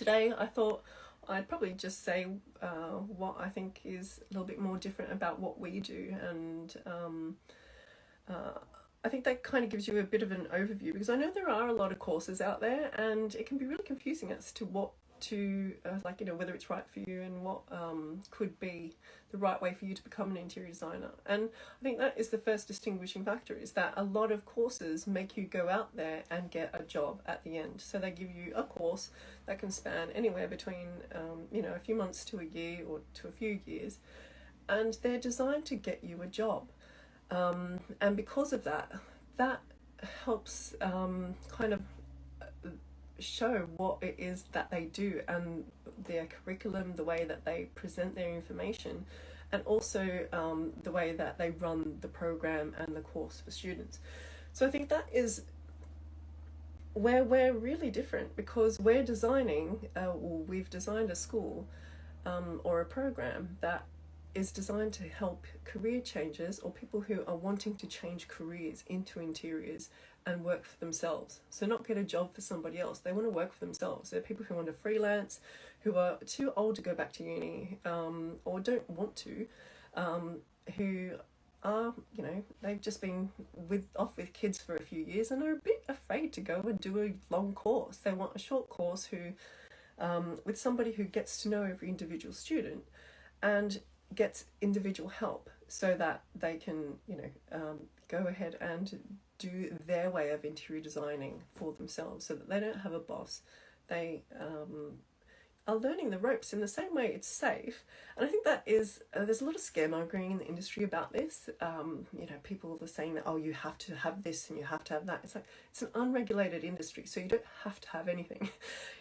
Today I thought I'd probably just say what I think is a little bit more different about what we do, and I think that kind of gives you a bit of an overview, because I know there are a lot of courses out there and it can be really confusing as to what to whether it's right for you and what could be the right way for you to become an interior designer. And I think that is the first distinguishing factor, is that a lot of courses make you go out there and get a job at the end. So they give you a course that can span anywhere between a few months to a year or to a few years, and they're designed to get you a job. And because of that helps kind of show what it is that they do, and their curriculum, the way that they present their information, and also the way that they run the program and the course for students. So I think that is where we're really different, because we're designing, we've designed a school or a program that is designed to help career changers, or people who are wanting to change careers into interiors and work for themselves. So not get a job for somebody else, they want to work for themselves. They're people who want to freelance, who are too old to go back to uni, or don't want to, who are, they've just been off with kids for a few years and are a bit afraid to go and do a long course. They want a short course with somebody who gets to know every individual student and gets individual help, so that they can go ahead and do their way of interior designing for themselves, so that they don't have a boss. They are learning the ropes in the same way it's safe. And I think that is there's a lot of scaremongering in the industry about this. People are saying that, oh, you have to have this and you have to have that. It's like, it's an unregulated industry, so you don't have to have anything.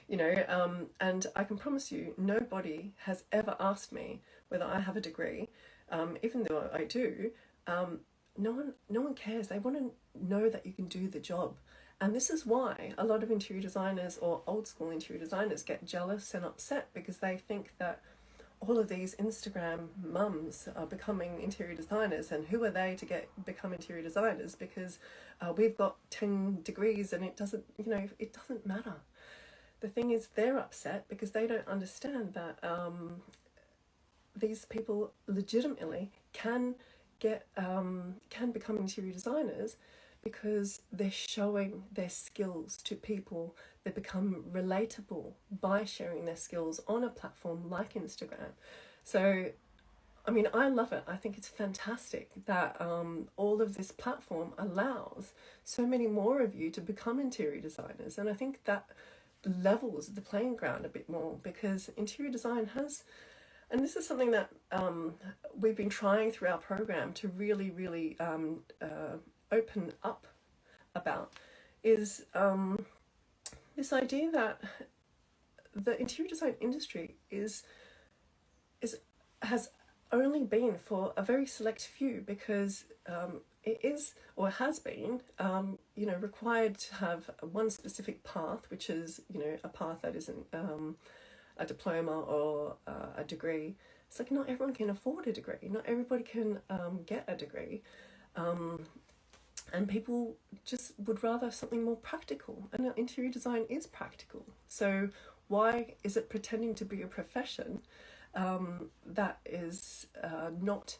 And I can promise you, nobody has ever asked me whether I have a degree, even though I do. No one cares. They want to know that you can do the job. And this is why a lot of interior designers, or old school interior designers, get jealous and upset, because they think that all of these Instagram mums are becoming interior designers, and who are they to become interior designers, because we've got 10 degrees and it doesn't matter. The thing is, they're upset because they don't understand that these people legitimately can become interior designers, because they're showing their skills to people. They become relatable by sharing their skills on a platform like Instagram. So, I mean, I love it. I think it's fantastic that all of this platform allows so many more of you to become interior designers. And I think that levels the playing ground a bit more, because interior design has, and this is something that we've been trying through our program to really, really open up about, is this idea that the interior design industry has only been for a very select few, because it is, or has been, required to have one specific path, which is, a path that isn't a diploma or a degree. It's like, not everyone can afford a degree. Not everybody can get a degree. And people just would rather something more practical. And interior design is practical. So why is it pretending to be a profession that is not,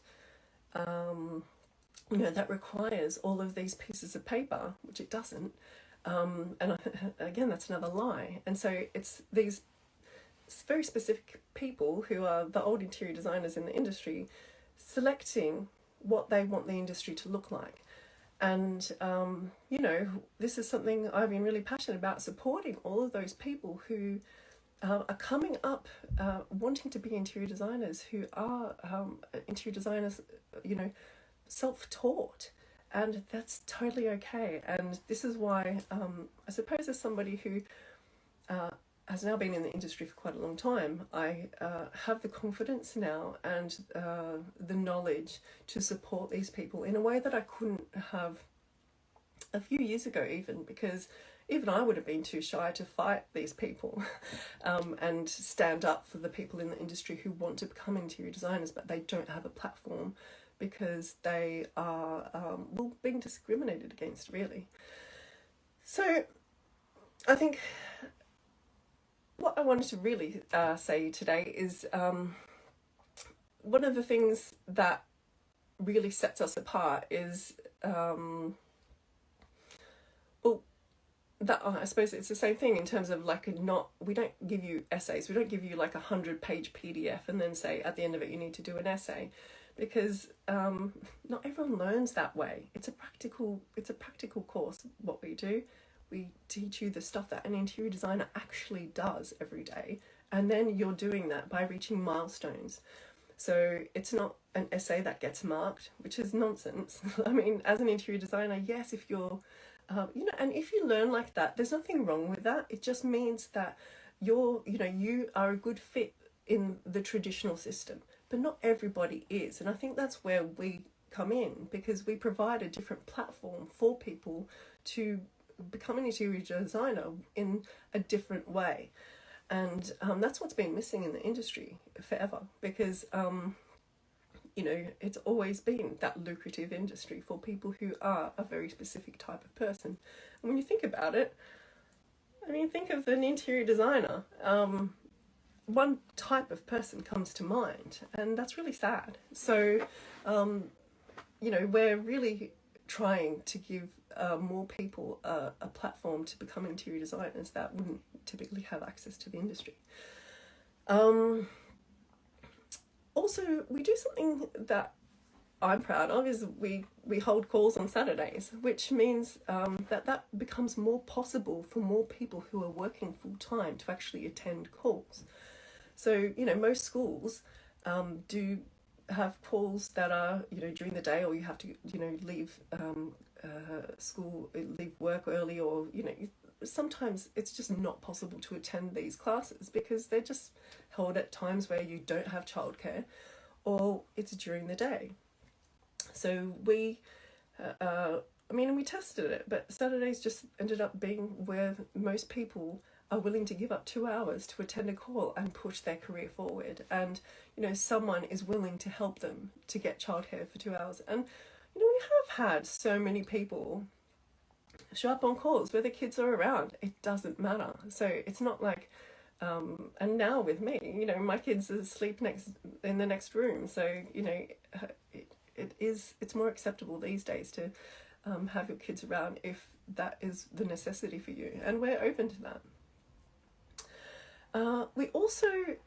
that requires all of these pieces of paper, which it doesn't. And again, that's another lie. And so it's these very specific people who are the old interior designers in the industry selecting what they want the industry to look like. And, this is something I've been really passionate about, supporting all of those people who are coming up wanting to be interior designers, who are interior designers, self-taught. And that's totally okay. And this is why, I suppose, as somebody who has now been in the industry for quite a long time, I have the confidence now and the knowledge to support these people in a way that I couldn't have a few years ago, even, because even I would have been too shy to fight these people and stand up for the people in the industry who want to become interior designers, but they don't have a platform because they are being discriminated against, really. So I think what I wanted to really say today is one of the things that really sets us apart is, well, that I suppose it's the same thing in terms of like we don't give you essays, we don't give you like 100-page PDF and then say at the end of it you need to do an essay, because not everyone learns that way. It's a practical course. What we do, we teach you the stuff that an interior designer actually does every day, and then you're doing that by reaching milestones. So it's not an essay that gets marked, which is nonsense. I mean, as an interior designer, yes, if you're, and if you learn like that, there's nothing wrong with that. It just means that you are a good fit in the traditional system, but not everybody is. And I think that's where we come in, because we provide a different platform for people to become an interior designer in a different way. And that's what's been missing in the industry forever, because, it's always been that lucrative industry for people who are a very specific type of person. And when you think about it, I mean, think of an interior designer. One type of person comes to mind, and that's really sad. So, we're really trying to give more people a platform to become interior designers that wouldn't typically have access to the industry. Also, we do something that I'm proud of, is we hold calls on Saturdays, which means that becomes more possible for more people who are working full time to actually attend calls. So, most schools do have calls that are, during the day, or you have to, leave school, leave work early, or, sometimes it's just not possible to attend these classes because they're just held at times where you don't have childcare, or it's during the day. So we tested it, but Saturdays just ended up being where most people are willing to give up 2 hours to attend a call and push their career forward. And, someone is willing to help them to get childcare for 2 hours. And, we have had so many people show up on calls where the kids are around. It doesn't matter. So it's not like, and now with me, my kids are asleep in the next room. So, it's more acceptable these days to have your kids around if that is the necessity for you. And we're open to that. We also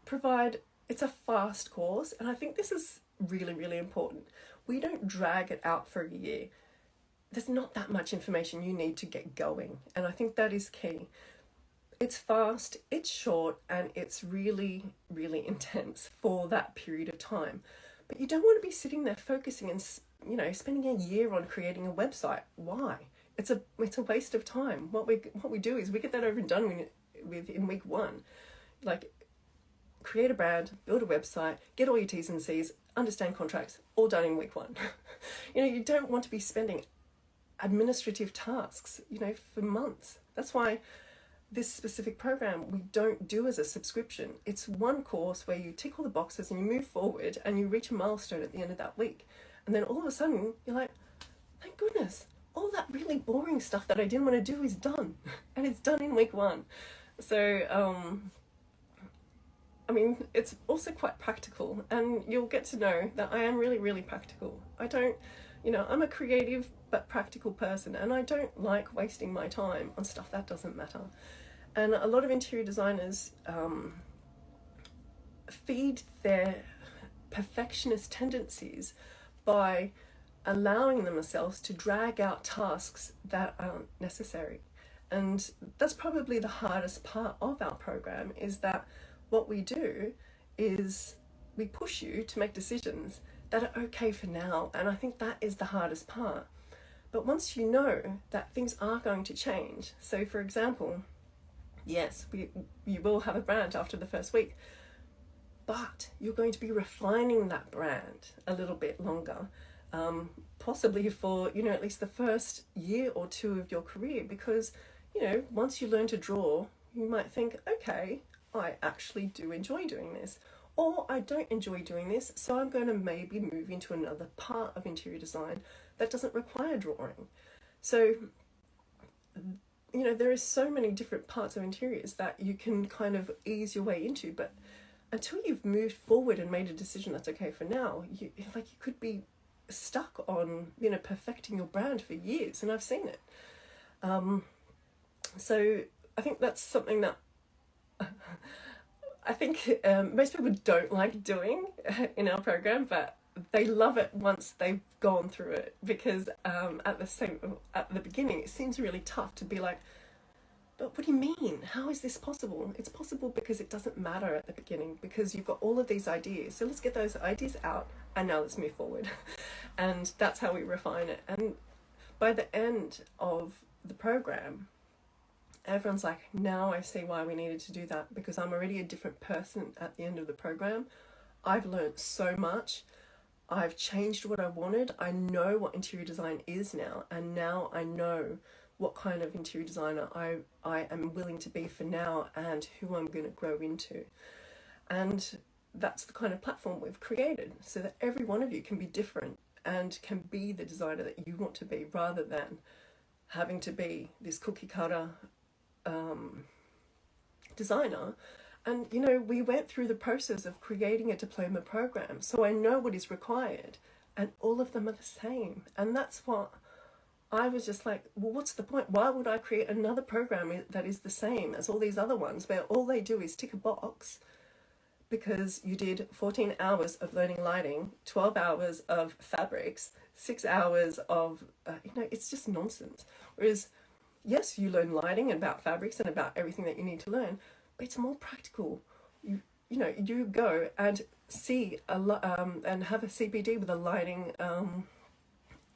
provide, it's a fast course, and I think this is really, really important. We don't drag it out for a year. There's not that much information you need to get going, and I think that is key. It's fast, it's short, and it's really, really intense for that period of time. But you don't want to be sitting there focusing and, spending a year on creating a website. Why? It's a waste of time. What we do is we get that over and done with in week 1. Like, create a brand, build a website, get all your T's and C's, understand contracts, all done in week 1. You don't want to be spending administrative tasks, for months. That's why this specific program we don't do as a subscription. It's one course where you tick all the boxes and you move forward and you reach a milestone at the end of that week. And then all of a sudden you're like, thank goodness, all that really boring stuff that I didn't want to do is done. And it's done in week 1. So, it's also quite practical, and you'll get to know that I am really, really practical. I'm a creative but practical person, and I don't like wasting my time on stuff that doesn't matter. And a lot of interior designers feed their perfectionist tendencies by allowing themselves to drag out tasks that aren't necessary. And that's probably the hardest part of our program, is that what we do is we push you to make decisions that are okay for now. And I think that is the hardest part. But once you know that things are going to change, so for example, yes, you will have a brand after the first week, but you're going to be refining that brand a little bit longer, possibly for, at least the first year or 2 of your career, because, once you learn to draw, you might think, okay, I actually do enjoy doing this, or I don't enjoy doing this, so I'm going to maybe move into another part of interior design that doesn't require drawing. So you know, there is so many different parts of interiors that you can kind of ease your way into, but until you've moved forward and made a decision that's okay for now, you could be stuck on, you know, perfecting your brand for years, and I've seen it. So I think that's something that I think most people don't like doing in our program, but they love it once they've gone through it, because at the beginning it seems really tough to be like, but what do you mean? How is this possible? It's possible because it doesn't matter at the beginning, because you've got all of these ideas. So let's get those ideas out, and now let's move forward. And that's how we refine it. And by the end of the program, everyone's like, now I see why we needed to do that, because I'm already a different person at the end of the program. I've learned so much. I've changed what I wanted. I know what interior design is now, and now I know what kind of interior designer I am willing to be for now, and who I'm going to grow into. And that's the kind of platform we've created, so that every one of you can be different and can be the designer that you want to be, rather than having to be this cookie cutter designer. And, you know, we went through the process of creating a diploma program, so I know what is required, and all of them are the same. And that's what I was just like, well, what's the point? Why would I create another program that is the same as all these other ones, where all they do is tick a box because you did 14 hours of learning lighting, 12 hours of fabrics, 6 hours of, you know, it's just nonsense. Whereas, yes, you learn lighting and about fabrics and about everything that you need to learn, but it's more practical. You know, you go and see and have a CPD with a lighting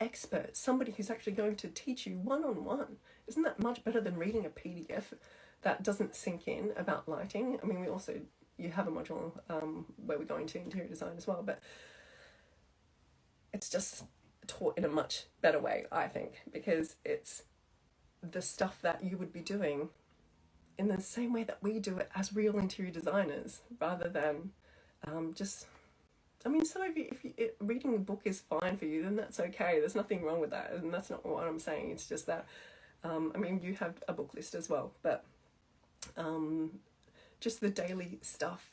expert, somebody who's actually going to teach you one-on-one. Isn't that much better than reading a PDF that doesn't sink in about lighting? I mean, you have a module where we go into interior design as well, but it's just taught in a much better way, I think, because it's the stuff that you would be doing in the same way that we do it as real interior designers, rather than just, I mean, some of you, reading a book is fine for you, then that's okay. There's nothing wrong with that, and that's not what I'm saying. It's just that, I mean, you have a book list as well, but just the daily stuff,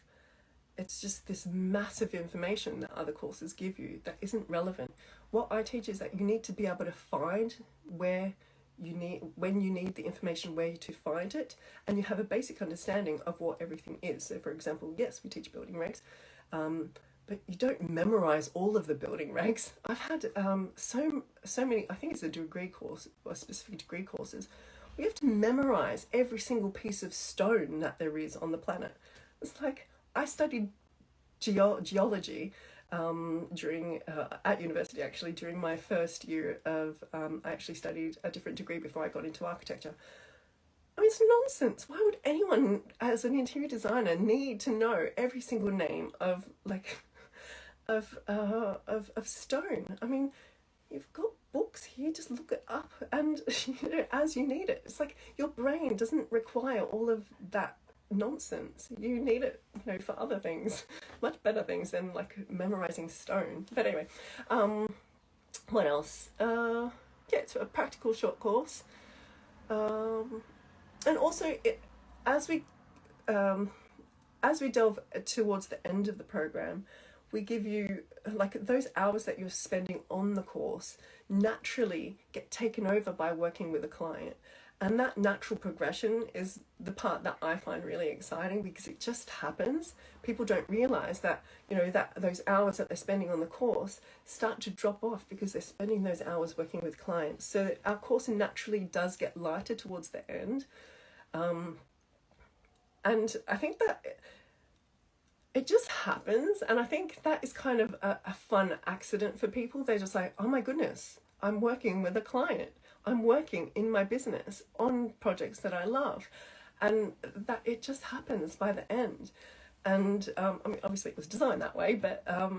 it's just this massive information that other courses give you that isn't relevant. What I teach is that you need to be able to find when you need the information, where to find it, and you have a basic understanding of what everything is. So, for example, yes, we teach building regs, but you don't memorize all of the building regs. I've had so many, I think it's a degree course, or specific degree courses, we have to memorize every single piece of stone that there is on the planet. It's like, I studied geology during at university, actually, during my first year of, I actually studied a different degree before I got into architecture. I mean, it's nonsense. Why would anyone, as an interior designer, need to know every single name of stone? I mean, you've got books here, just look it up, and you know, as you need it. It's like your brain doesn't require all of that nonsense. You need it, you know, for other things, much better things than like memorizing stone. But anyway, what else? Yeah, it's a practical short course, and also as we delve towards the end of the program, we give you, like, those hours that you're spending on the course naturally get taken over by working with a client. And that natural progression is the part that I find really exciting, because it just happens. People don't realize that, you know, that those hours that they're spending on the course start to drop off because they're spending those hours working with clients. So our course naturally does get lighter towards the end. And I think that it just happens, and I think that is kind of a fun accident for people. They're just like, oh my goodness, I'm working with a client. I'm working in my business on projects that I love, and that it just happens by the end. And I mean, obviously it was designed that way, but I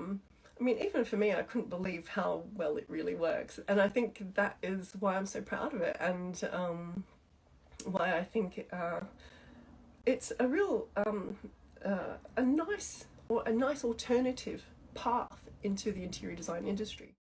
mean, even for me, I couldn't believe how well it really works. And I think that is why I'm so proud of it, and why I think it's a real a nice alternative path into the interior design industry.